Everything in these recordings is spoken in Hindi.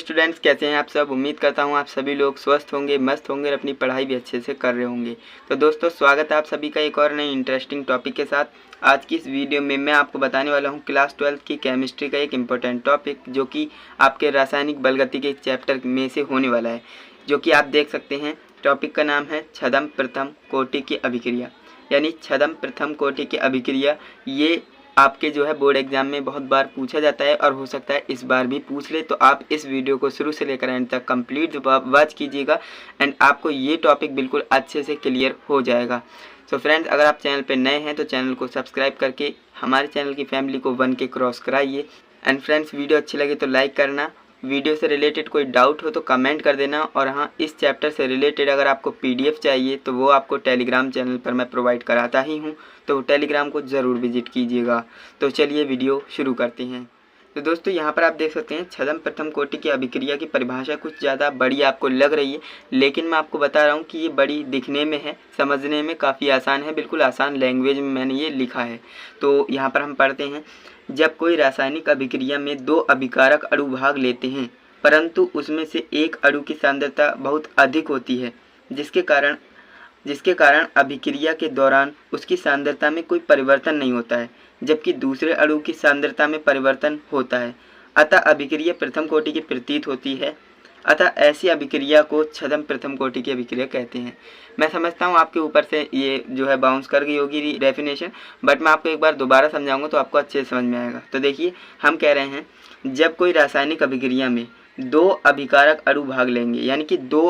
स्टूडेंट्स, कैसे हैं आप सब। उम्मीद करता हूं आप सभी लोग स्वस्थ होंगे, मस्त होंगे और अपनी पढ़ाई भी अच्छे से कर रहे होंगे। तो दोस्तों, स्वागत है आप सभी का एक और नई इंटरेस्टिंग टॉपिक के साथ। आज की इस वीडियो में मैं आपको बताने वाला हूं क्लास 12 की केमिस्ट्री का एक इम्पोर्टेंट टॉपिक, जो कि आपके रासायनिक बलगति के चैप्टर में से होने वाला है, जो कि आप देख सकते हैं। टॉपिक का नाम है छद्म प्रथम कोटि की अभिक्रिया, यानी छद्म प्रथम कोटि की अभिक्रिया। ये आपके जो है बोर्ड एग्जाम में बहुत बार पूछा जाता है और हो सकता है इस बार भी पूछ ले। तो आप इस वीडियो को शुरू से लेकर एंड तक कंप्लीट वॉच कीजिएगा एंड आपको ये टॉपिक बिल्कुल अच्छे से क्लियर हो जाएगा। सो फ्रेंड्स, अगर आप चैनल पे नए हैं तो चैनल को सब्सक्राइब करके हमारे चैनल की फैमिली को 1 के क्रॉस कराइए। एंड फ्रेंड्स, वीडियो अच्छी लगे तो लाइक करना, वीडियो से रिलेटेड कोई डाउट हो तो कमेंट कर देना। और हाँ, इस चैप्टर से रिलेटेड अगर आपको पीडीएफ चाहिए तो वो आपको टेलीग्राम चैनल पर मैं प्रोवाइड कराता ही हूँ, तो टेलीग्राम को ज़रूर विजिट कीजिएगा। तो चलिए वीडियो शुरू करते हैं। तो दोस्तों, यहाँ पर आप देख सकते हैं छद्म प्रथम कोटि की अभिक्रिया की परिभाषा कुछ ज़्यादा बड़ी आपको लग रही है, लेकिन मैं आपको बता रहा हूँ कि ये बड़ी दिखने में है, समझने में काफ़ी आसान है। बिल्कुल आसान लैंग्वेज में मैंने ये लिखा है। तो यहाँ पर हम पढ़ते हैं, जब कोई रासायनिक अभिक्रिया में 2 अभिकारक अणु भाग लेते हैं, परंतु उसमें से एक अणु की सांद्रता बहुत अधिक होती है, जिसके कारण अभिक्रिया के दौरान उसकी सांद्रता में कोई परिवर्तन नहीं होता है, जबकि दूसरे अणु की सांद्रता में परिवर्तन होता है। अतः अभिक्रिया प्रथम कोटि की प्रतीत होती है। अतः ऐसी अभिक्रिया को छद्म प्रथम कोटि की अभिक्रिया कहते हैं। मैं समझता हूँ आपके ऊपर से ये जो है बाउंस कर गई होगी डेफिनेशन, बट मैं आपको एक बार दोबारा समझाऊंगा तो आपको अच्छे से समझ में आएगा। तो देखिए, हम कह रहे हैं जब कोई रासायनिक अभिक्रिया में 2 अभिकारक अणु भाग लेंगे, यानी कि दो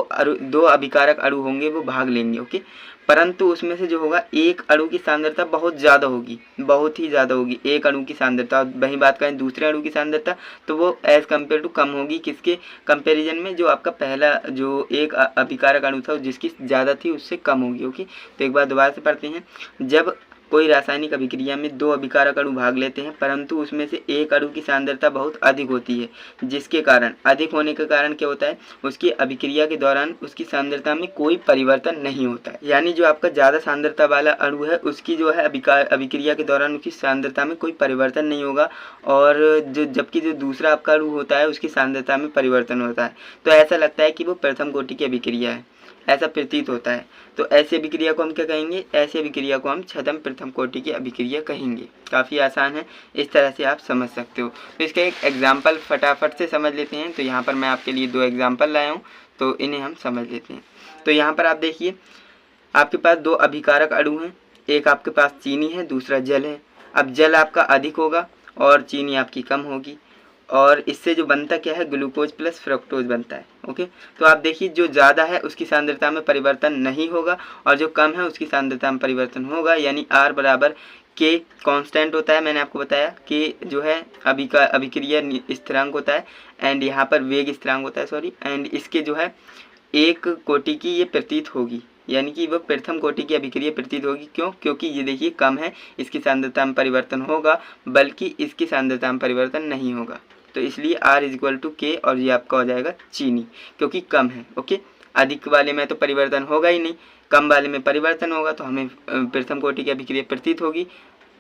अभिकारक अणु होंगे, वो भाग लेंगे, ओके। परंतु उसमें से जो होगा एक अणु की सांद्रता बहुत ज़्यादा होगी, बहुत ही ज़्यादा होगी एक अणु की सांद्रता। वहीं बात करें दूसरे अणु की सांद्रता, तो वो एज़ कम्पेयर टू कम होगी। किसके कंपैरिजन में? जो आपका पहला जो एक अभिकारक अणु था जिसकी ज़्यादा थी उससे कम होगी, ओके। तो एक बार दोबारा से पढ़ते हैं, जब कोई रासायनिक अभिक्रिया में 2 अभिकारक अणु भाग लेते हैं, परंतु उसमें से एक अणु की सांद्रता बहुत अधिक होती है, जिसके कारण अधिक होने के कारण क्या होता है, उसकी अभिक्रिया के दौरान उसकी सांद्रता में कोई परिवर्तन नहीं होता है। यानी जो आपका ज़्यादा सांद्रता वाला अणु है उसकी जो है अभिक्रिया के दौरान उसकी सांद्रता में कोई परिवर्तन नहीं होगा, और जबकि जो दूसरा आपका अणु होता है उसकी सांद्रता में परिवर्तन होता है। तो ऐसा लगता है कि वो प्रथम कोटि की अभिक्रिया है, ऐसा प्रतीत होता है। तो ऐसी अभिक्रिया को हम क्या कहेंगे? ऐसी अभिक्रिया को हम छद्म प्रथम कोटि की अभिक्रिया कहेंगे। काफ़ी आसान है, इस तरह से आप समझ सकते हो। तो इसका एक एग्जाम्पल फटाफट से समझ लेते हैं। तो यहाँ पर मैं आपके लिए 2 एग्जाम्पल लाया हूँ, तो इन्हें हम समझ लेते हैं। तो यहाँ पर आप देखिए, आपके पास 2 अभिकारक अणु हैं, एक आपके पास चीनी है, दूसरा जल है। अब जल आपका अधिक होगा और चीनी आपकी कम होगी, और इससे जो बनता क्या है, ग्लूकोज प्लस फ्रक्टोज बनता है, ओके। तो आप देखिए, जो ज़्यादा है उसकी सांद्रता में परिवर्तन नहीं होगा और जो कम है उसकी सांद्रता में परिवर्तन होगा, यानी R बराबर K कांस्टेंट होता है। मैंने आपको बताया कि जो है अभिक्रिया स्थिरांक होता है, एंड यहाँ पर वेग स्थिरांक होता है, सॉरी। एंड इसके जो है एक कोटि की ये प्रतीत होगी, यानी कि वह प्रथम कोटि की अभिक्रिया प्रतीत होगी। क्यों? क्योंकि ये देखिए कम है, इसकी सांद्रता में परिवर्तन होगा, बल्कि इसकी सांद्रता में परिवर्तन नहीं होगा। तो इसलिए R इक्वल टू K, और ये आपका हो जाएगा चीनी, क्योंकि कम है, ओके। अधिक वाले में तो परिवर्तन होगा ही नहीं, कम वाले में परिवर्तन होगा, तो हमें प्रथम कोटि की अभिक्रिया प्रतीत होगी।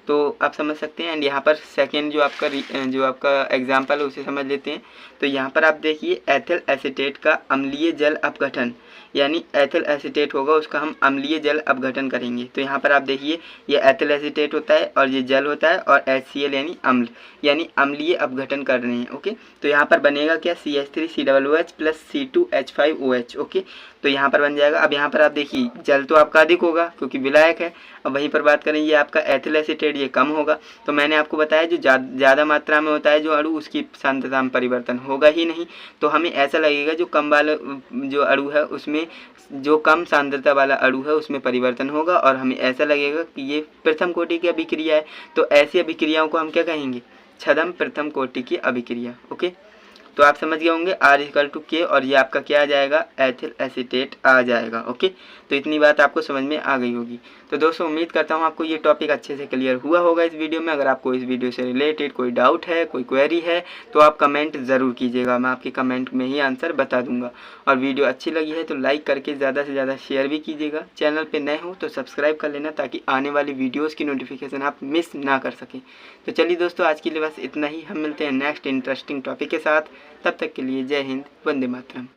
तो आप समझ सकते हैं। एंड यहाँ पर सेकेंड जो आपका एग्जाम्पल है उसे समझ लेते हैं। तो यहाँ पर आप देखिए, एथिल एसीटेट का अम्लीय जल अपघटन, यानी एथिल एसीटेट होगा, उसका हम अम्लीय जल अपघटन करेंगे। तो यहाँ पर आप देखिए, ये एथिल एसीटेट होता है और ये जल होता है, और HCl यानी अम्ल, यानी अम्लीय अपघटन कर रहे हैं, ओके। तो यहाँ पर बनेगा क्या, CH3COOH प्लस C2H5OH, ओके। तो यहाँ पर बन जाएगा। अब यहाँ पर आप देखिए, जल तो आपका अधिक होगा क्योंकि विलायक है, और वहीं पर बात करें ये आपका एथिल एसीटेट, ये कम होगा। तो मैंने आपको बताया जो ज़्यादा मात्रा में होता है जो अणु, उसकी सांद्रता में परिवर्तन होगा ही नहीं। तो हमें ऐसा लगेगा जो कम वाला जो अणु है उसमें, जो कम सांद्रता वाला अणु है उसमें परिवर्तन होगा, और हमें ऐसा लगेगा कि ये प्रथम कोटि की अभिक्रिया है। तो ऐसी अभिक्रियाओं को हम क्या कहेंगे? छद्म प्रथम कोटि की अभिक्रिया, ओके। तो आप समझ गए होंगे, R इक्वल टू K, और ये आपका क्या आ जाएगा, एथिल एसीटेट आ जाएगा, ओके। तो इतनी बात आपको समझ में आ गई होगी। तो दोस्तों, उम्मीद करता हूँ आपको ये टॉपिक अच्छे से क्लियर हुआ होगा इस वीडियो में। अगर आपको इस वीडियो से रिलेटेड कोई डाउट है, कोई क्वेरी है, तो आप कमेंट ज़रूर कीजिएगा, मैं आपके कमेंट में ही आंसर बता दूंगा। और वीडियो अच्छी लगी है तो लाइक करके ज़्यादा से ज़्यादा शेयर भी कीजिएगा। चैनल पर नए हो तो सब्सक्राइब कर लेना, ताकि आने वाली वीडियोज़ की नोटिफिकेशन आप मिस ना कर सकें। तो चलिए दोस्तों, आज के लिए बस इतना ही। हम मिलते हैं नेक्स्ट इंटरेस्टिंग टॉपिक के साथ। तब तक के लिए जय हिंद, वंदे मातरम।